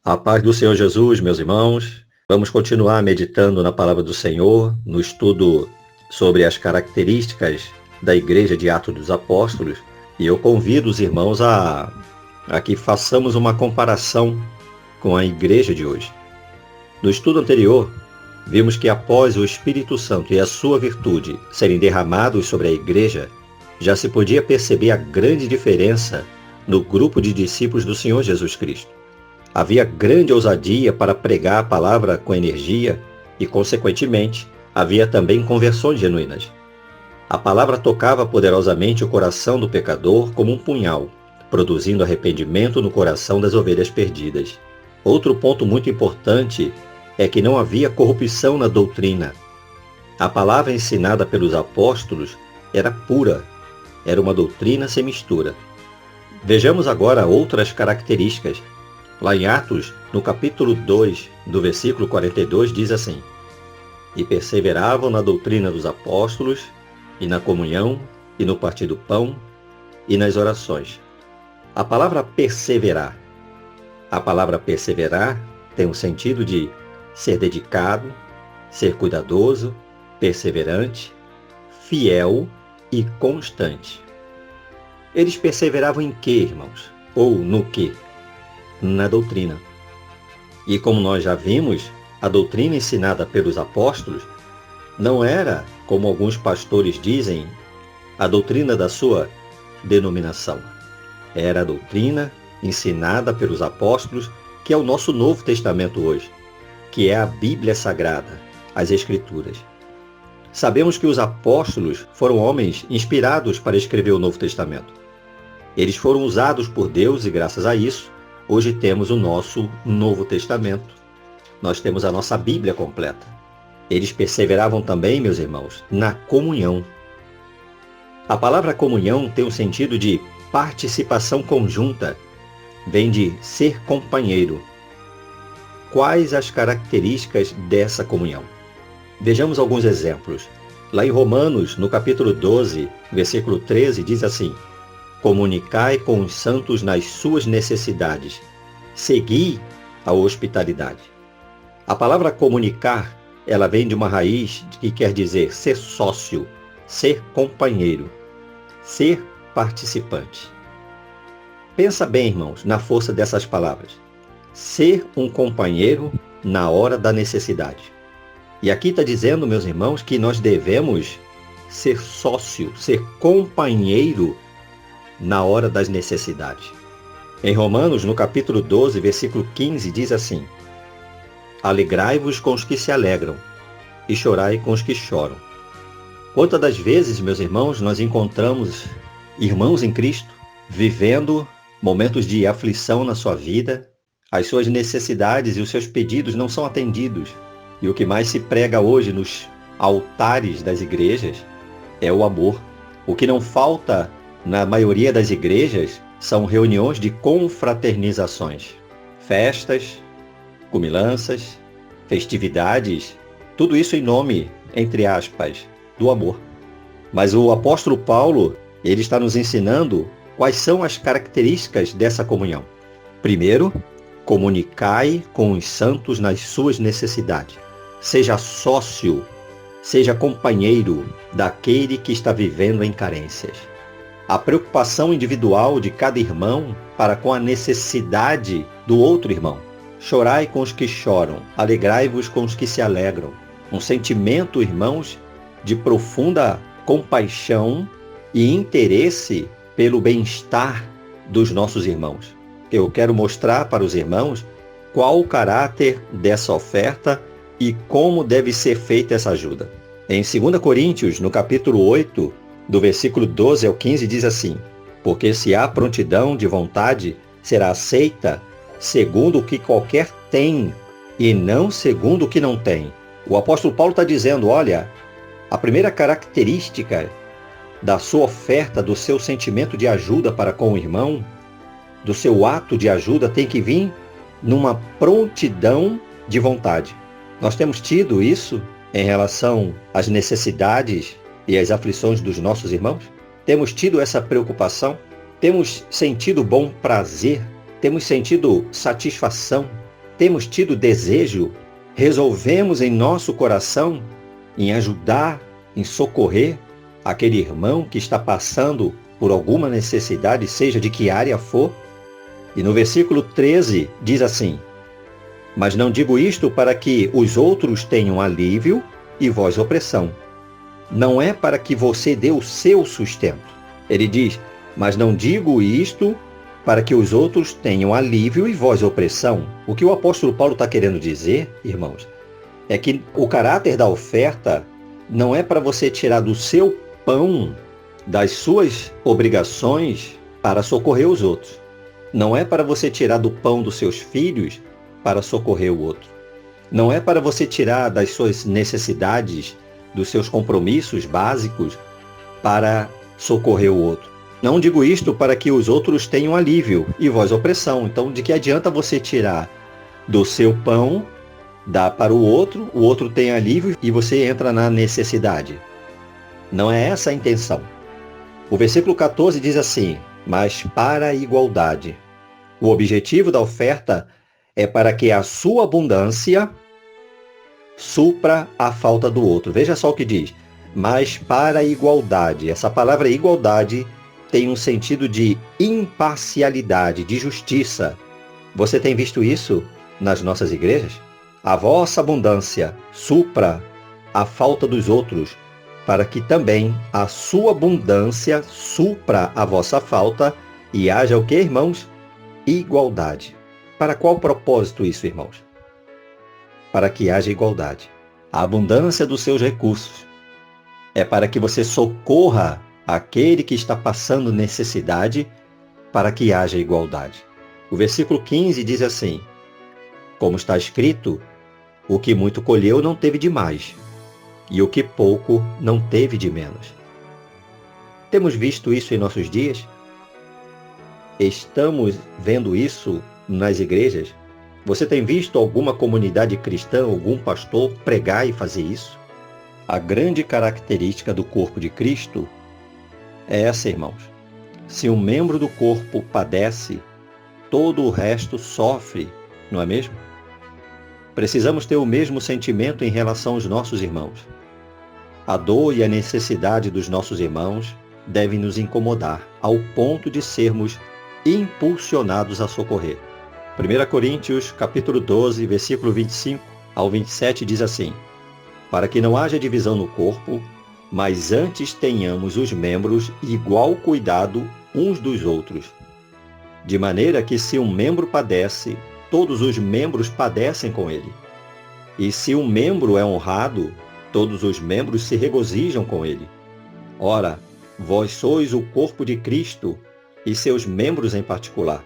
A paz do Senhor Jesus, meus irmãos. Vamos continuar meditando na palavra do Senhor, no estudo sobre as características da Igreja de Atos dos Apóstolos. E eu convido os irmãos a que façamos uma comparação com a Igreja de hoje. No estudo anterior, vimos que após o Espírito Santo e a sua virtude serem derramados sobre a Igreja, já se podia perceber a grande diferença no grupo de discípulos do Senhor Jesus Cristo. Havia grande ousadia para pregar a palavra com energia e, consequentemente, havia também conversões genuínas. A palavra tocava poderosamente o coração do pecador como um punhal, produzindo arrependimento no coração das ovelhas perdidas. Outro ponto muito importante é que não havia corrupção na doutrina. A palavra ensinada pelos apóstolos era pura, era uma doutrina sem mistura. Vejamos agora outras características. Lá em Atos, no capítulo 2, do versículo 42, diz assim: E perseveravam na doutrina dos apóstolos, e na comunhão, e no partir do pão, e nas orações. A palavra perseverar tem o sentido de ser dedicado, ser cuidadoso, perseverante, fiel e constante. Eles perseveravam em quê, irmãos? Ou no quê? Na doutrina. E como nós já vimos, a doutrina ensinada pelos apóstolos não era, como alguns pastores dizem, a doutrina da sua denominação. Era a doutrina ensinada pelos apóstolos, que é o nosso Novo Testamento hoje, que é a Bíblia Sagrada, as Escrituras. Sabemos que os apóstolos foram homens inspirados para escrever o Novo Testamento. Eles foram usados por Deus e, graças a isso, hoje temos o nosso Novo Testamento. Nós temos a nossa Bíblia completa. Eles perseveravam também, meus irmãos, na comunhão. A palavra comunhão tem o sentido de participação conjunta. Vem de ser companheiro. Quais as características dessa comunhão? Vejamos alguns exemplos. Lá em Romanos, no capítulo 12, versículo 13, diz assim: Comunicai com os santos nas suas necessidades. Segui a hospitalidade. A palavra comunicar, ela vem de uma raiz que quer dizer ser sócio, ser companheiro, ser participante. Pensa bem, irmãos, na força dessas palavras. Ser um companheiro na hora da necessidade. E aqui está dizendo, meus irmãos, que nós devemos ser sócio, ser companheiro na hora das necessidades. Em Romanos, no capítulo 12, versículo 15, diz assim: Alegrai-vos com os que se alegram, e chorai com os que choram. Quantas das vezes, meus irmãos, nós encontramos irmãos em Cristo vivendo momentos de aflição na sua vida, as suas necessidades e os seus pedidos não são atendidos. E o que mais se prega hoje nos altares das igrejas é o amor. O que não falta na maioria das igrejas são reuniões de confraternizações, festas, comilanças, festividades, tudo isso em nome, entre aspas, do amor. Mas o apóstolo Paulo, ele está nos ensinando quais são as características dessa comunhão. Primeiro, comunicai com os santos nas suas necessidades. Seja sócio, seja companheiro daquele que está vivendo em carências. A preocupação individual de cada irmão para com a necessidade do outro irmão. Chorai com os que choram, alegrai-vos com os que se alegram. Um sentimento, irmãos, de profunda compaixão e interesse pelo bem-estar dos nossos irmãos. Eu quero mostrar para os irmãos qual o caráter dessa oferta e como deve ser feita essa ajuda. Em 2 Coríntios, no capítulo 8, do versículo 12 ao 15, diz assim: Porque se há prontidão de vontade, será aceita segundo o que qualquer tem, e não segundo o que não tem. O apóstolo Paulo está dizendo, olha, a primeira característica da sua oferta, do seu sentimento de ajuda para com o irmão, do seu ato de ajuda, tem que vir numa prontidão de vontade. Nós temos tido isso em relação às necessidades e às aflições dos nossos irmãos? Temos tido essa preocupação? Temos sentido bom prazer? Temos sentido satisfação temos tido desejo, resolvemos em nosso coração em ajudar, em socorrer aquele irmão que está passando por alguma necessidade, seja de que área for? E no versículo 13 diz assim: mas não digo isto para que os outros tenham alívio e vós opressão. Não é para que você dê o seu sustento. Ele diz, mas não digo isto para que os outros tenham alívio e vós opressão. O que o apóstolo Paulo está querendo dizer, irmãos, é que o caráter da oferta não é para você tirar do seu pão, das suas obrigações, para socorrer os outros. Não é para você tirar do pão dos seus filhos para socorrer o outro. Não é para você tirar das suas necessidades, dos seus compromissos básicos, para socorrer o outro. Não digo isto para que os outros tenham alívio e vós opressão. Então, de que adianta você tirar do seu pão, dar para o outro tem alívio e você entra na necessidade? Não é essa a intenção. O versículo 14 diz assim, mas para a igualdade. O objetivo da oferta é para que a sua abundância supra a falta do outro. Veja só o que diz, mas para a igualdade. Essa palavra igualdade tem um sentido de imparcialidade, de justiça. Você tem visto isso nas nossas igrejas? A vossa abundância supra a falta dos outros, para que também a sua abundância supra a vossa falta e haja o que, irmãos? Igualdade. Para qual propósito isso, irmãos? Para que haja igualdade. A abundância dos seus recursos é para que você socorra aquele que está passando necessidade, para que haja igualdade. O versículo 15 diz assim, como está escrito, o que muito colheu não teve de mais, e o que pouco não teve de menos. Temos visto isso em nossos dias? Estamos vendo isso nas igrejas? Você tem visto alguma comunidade cristã, algum pastor pregar e fazer isso? A grande característica do corpo de Cristo é essa, irmãos. Se um membro do corpo padece, todo o resto sofre, não é mesmo? Precisamos ter o mesmo sentimento em relação aos nossos irmãos. A dor e a necessidade dos nossos irmãos devem nos incomodar, ao ponto de sermos impulsionados a socorrer. 1 Coríntios, capítulo 12, versículo 25 ao 27 diz assim, para que não haja divisão no corpo, mas antes tenhamos os membros igual cuidado uns dos outros. De maneira que se um membro padece, todos os membros padecem com ele. E se um membro é honrado, todos os membros se regozijam com ele. Ora, vós sois o corpo de Cristo e seus membros em particular.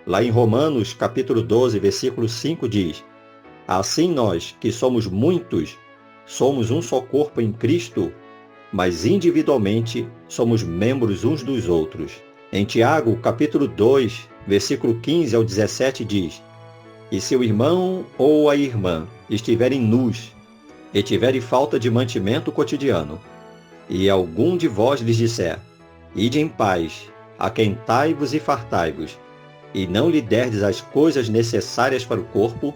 Lá em Romanos, capítulo 12, versículo 5 diz, assim nós, que somos muitos, somos um só corpo em Cristo, mas individualmente somos membros uns dos outros. Em Tiago, capítulo 2, versículo 15 ao 17 diz, e se o irmão ou a irmã estiverem nus e tiverem falta de mantimento cotidiano, e algum de vós lhes disser, ide em paz, aquentai-vos e fartai-vos, e não lhe derdes as coisas necessárias para o corpo,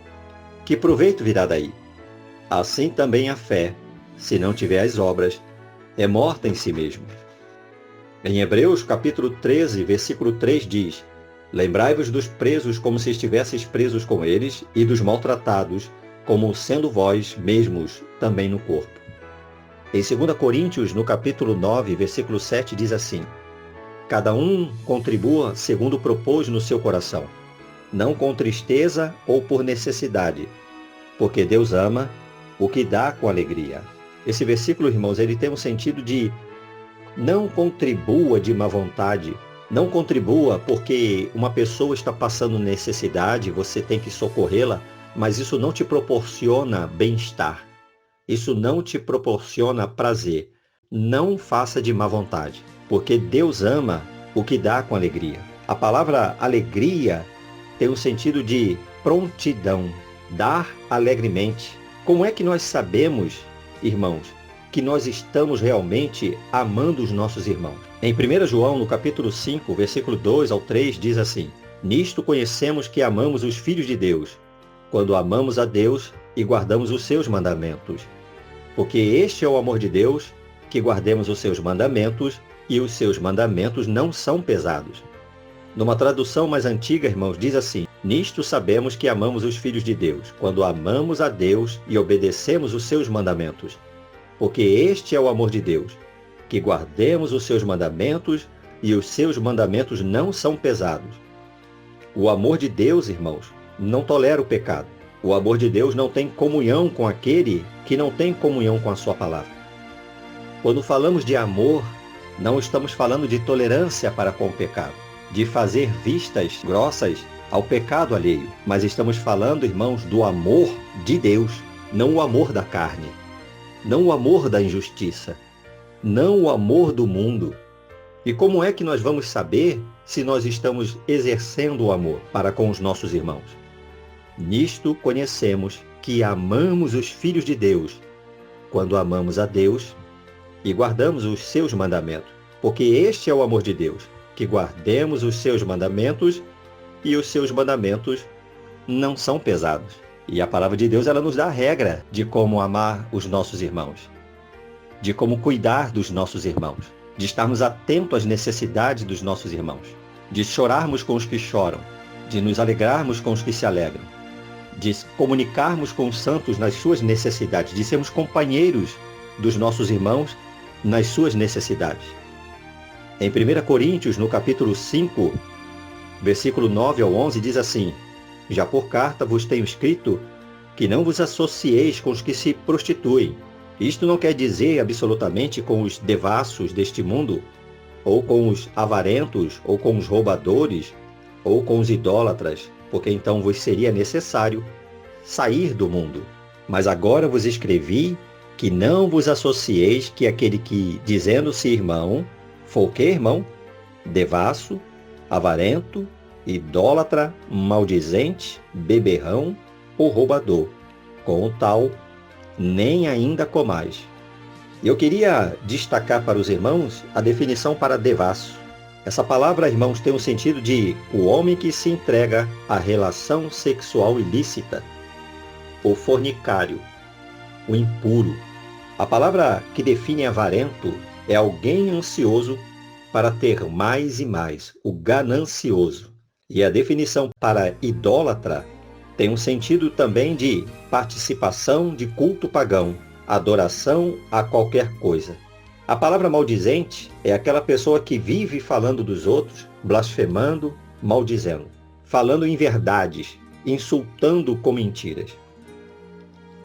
que proveito virá daí? Assim também a fé, se não tiver as obras, é morta em si mesmo. Em Hebreus, capítulo 13, versículo 3 diz, lembrai-vos dos presos como se estivesseis presos com eles, e dos maltratados, como sendo vós mesmos também no corpo. Em 2 Coríntios, no capítulo 9, versículo 7, diz assim, cada um contribua segundo propôs no seu coração, não com tristeza ou por necessidade, porque Deus ama o que dá com alegria. Esse versículo, irmãos, ele tem um sentido de não contribua de má vontade, não contribua porque uma pessoa está passando necessidade, você tem que socorrê-la, mas isso não te proporciona bem-estar, isso não te proporciona prazer. Não faça de má vontade, porque Deus ama o que dá com alegria. A palavra alegria tem o sentido de prontidão, dar alegremente. Como é que nós sabemos, irmãos, que nós estamos realmente amando os nossos irmãos? Em 1 João, no capítulo 5, versículo 2 ao 3, diz assim, nisto conhecemos que amamos os filhos de Deus, quando amamos a Deus e guardamos os seus mandamentos. Porque este é o amor de Deus, que guardemos os seus mandamentos, e os seus mandamentos não são pesados. Numa tradução mais antiga, irmãos, diz assim: nisto sabemos que amamos os filhos de Deus, quando amamos a Deus e obedecemos os seus mandamentos. Porque este é o amor de Deus, que guardemos os seus mandamentos, e os seus mandamentos não são pesados. O amor de Deus, irmãos, não tolera o pecado. O amor de Deus não tem comunhão com aquele que não tem comunhão com a sua palavra. Quando falamos de amor, não estamos falando de tolerância para com o pecado, de fazer vistas grossas ao pecado alheio, mas estamos falando, irmãos, do amor de Deus, não o amor da carne, não o amor da injustiça, não o amor do mundo. E como é que nós vamos saber se nós estamos exercendo o amor para com os nossos irmãos? Nisto conhecemos que amamos os filhos de Deus, quando amamos a Deus e guardamos os seus mandamentos. Porque este é o amor de Deus, que guardemos os seus mandamentos, e os seus mandamentos não são pesados. E a palavra de Deus, ela nos dá a regra de como amar os nossos irmãos, de como cuidar dos nossos irmãos, de estarmos atentos às necessidades dos nossos irmãos, de chorarmos com os que choram, de nos alegrarmos com os que se alegram, de comunicarmos com os santos nas suas necessidades, de sermos companheiros dos nossos irmãos nas suas necessidades. Em 1 Coríntios, no capítulo 5, versículo 9 ao 11, diz assim: já por carta vos tenho escrito que não vos associeis com os que se prostituem. Isto não quer dizer absolutamente com os devassos deste mundo, ou com os avarentos, ou com os roubadores, ou com os idólatras, porque então vos seria necessário sair do mundo. Mas agora vos escrevi que não vos associeis que aquele que, dizendo-se irmão, for que irmão? Devasso, avarento, idólatra, maldizente, beberrão ou roubador. Com o tal, nem ainda comais. Eu queria destacar para os irmãos a definição para devasso. Essa palavra, irmãos, tem o sentido de o homem que se entrega à relação sexual ilícita, o fornicário, o impuro. A palavra que define avarento é alguém ansioso para ter mais e mais, o ganancioso. E a definição para idólatra tem um sentido também de participação de culto pagão, adoração a qualquer coisa. A palavra maldizente é aquela pessoa que vive falando dos outros, blasfemando, maldizendo, falando inverdades, insultando com mentiras.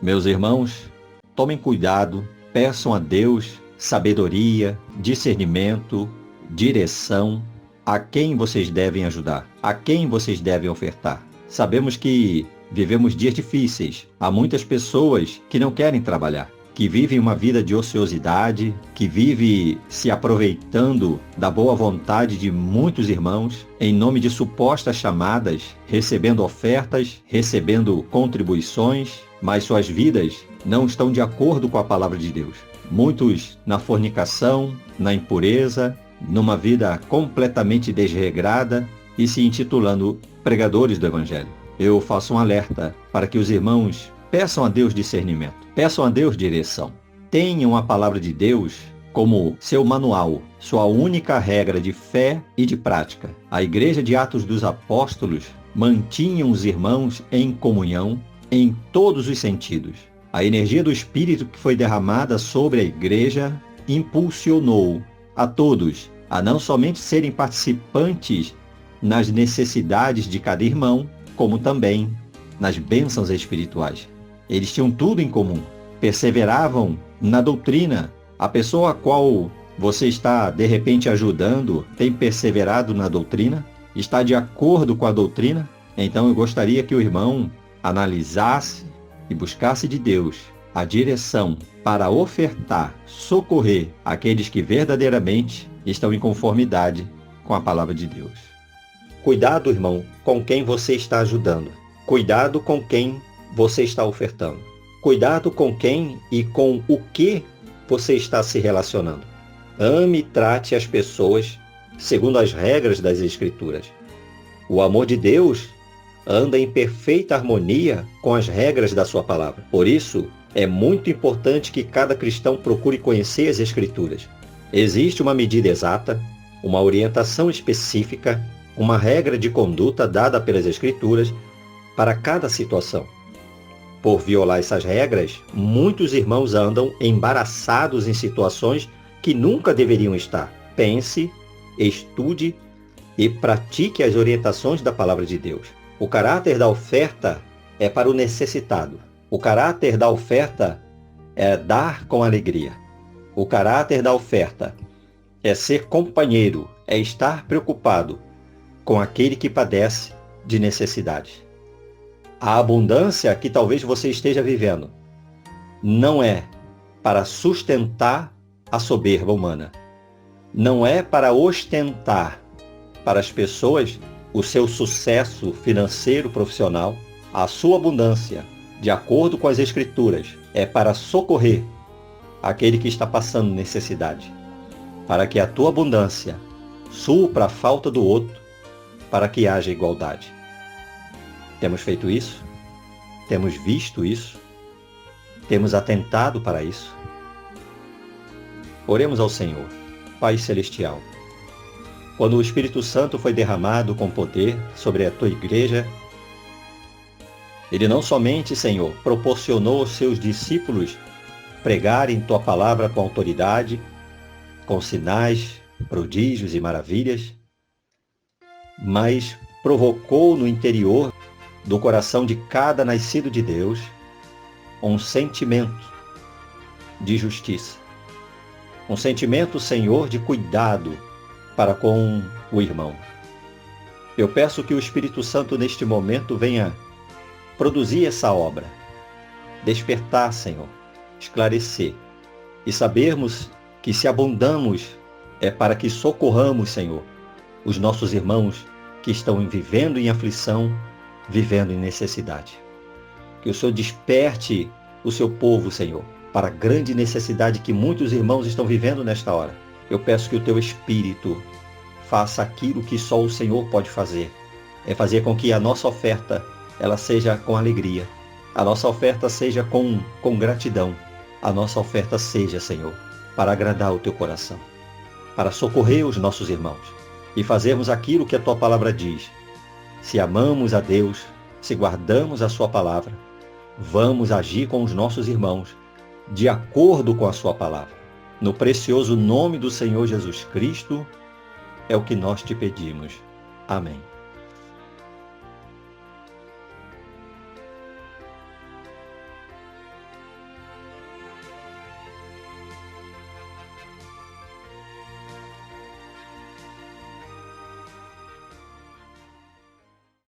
Meus irmãos, tomem cuidado, peçam a Deus sabedoria, discernimento, direção, a quem vocês devem ajudar, a quem vocês devem ofertar. Sabemos que vivemos dias difíceis. Há muitas pessoas que não querem trabalhar, que vivem uma vida de ociosidade, que vive se aproveitando da boa vontade de muitos irmãos, em nome de supostas chamadas, recebendo ofertas, recebendo contribuições, mas suas vidas não estão de acordo com a palavra de Deus. Muitos na fornicação, na impureza, numa vida completamente desregrada e se intitulando pregadores do Evangelho. Eu faço um alerta para que os irmãos peçam a Deus discernimento, peçam a Deus direção. Tenham a palavra de Deus como seu manual, sua única regra de fé e de prática. A Igreja de Atos dos Apóstolos mantinha os irmãos em comunhão em todos os sentidos. A energia do Espírito que foi derramada sobre a Igreja impulsionou a todos a não somente serem participantes nas necessidades de cada irmão, como também nas bênçãos espirituais. Eles tinham tudo em comum, perseveravam na doutrina. A pessoa a qual você está, de repente, ajudando, tem perseverado na doutrina? Está de acordo com a doutrina? Então eu gostaria que o irmão analisasse e buscasse de Deus a direção para ofertar, socorrer aqueles que verdadeiramente estão em conformidade com a palavra de Deus. Cuidado, irmão, com quem você está ajudando. Cuidado com quem você está ofertando. Cuidado com quem e com o que você está se relacionando. Ame e trate as pessoas segundo as regras das Escrituras. O amor de Deus anda em perfeita harmonia com as regras da sua palavra. Por isso, é muito importante que cada cristão procure conhecer as Escrituras. Existe uma medida exata, uma orientação específica, uma regra de conduta dada pelas Escrituras para cada situação. Por violar essas regras, muitos irmãos andam embaraçados em situações que nunca deveriam estar. Pense, estude e pratique as orientações da palavra de Deus. O caráter da oferta é para o necessitado. O caráter da oferta é dar com alegria. O caráter da oferta é ser companheiro, é estar preocupado com aquele que padece de necessidade. A abundância que talvez você esteja vivendo não é para sustentar a soberba humana. Não é para ostentar para as pessoas o seu sucesso financeiro profissional. A sua abundância, de acordo com as Escrituras, é para socorrer aquele que está passando necessidade, para que a tua abundância supra a falta do outro, para que haja igualdade. Temos feito isso? Temos visto isso? Temos atentado para isso? Oremos ao Senhor. Pai Celestial, quando o Espírito Santo foi derramado com poder sobre a tua igreja, Ele não somente, Senhor, proporcionou aos seus discípulos pregarem tua palavra com autoridade, com sinais, prodígios e maravilhas, mas provocou no interior do coração de cada nascido de Deus um sentimento de justiça. Um sentimento, Senhor, de cuidado para com o irmão. Eu peço que o Espírito Santo neste momento venha produzir essa obra, despertar, Senhor, esclarecer e sabermos que se abundamos é para que socorramos, Senhor, os nossos irmãos que estão vivendo em aflição, vivendo em necessidade. Que o Senhor desperte o seu povo, Senhor, para a grande necessidade que muitos irmãos estão vivendo nesta hora. Eu peço que o teu Espírito faça aquilo que só o Senhor pode fazer. É fazer com que a nossa oferta ela seja com alegria. A nossa oferta seja com gratidão. A nossa oferta seja, Senhor, para agradar o teu coração, para socorrer os nossos irmãos e fazermos aquilo que a tua palavra diz. Se amamos a Deus, se guardamos a sua palavra, vamos agir com os nossos irmãos de acordo com a sua palavra. No precioso nome do Senhor Jesus Cristo, é o que nós te pedimos. Amém.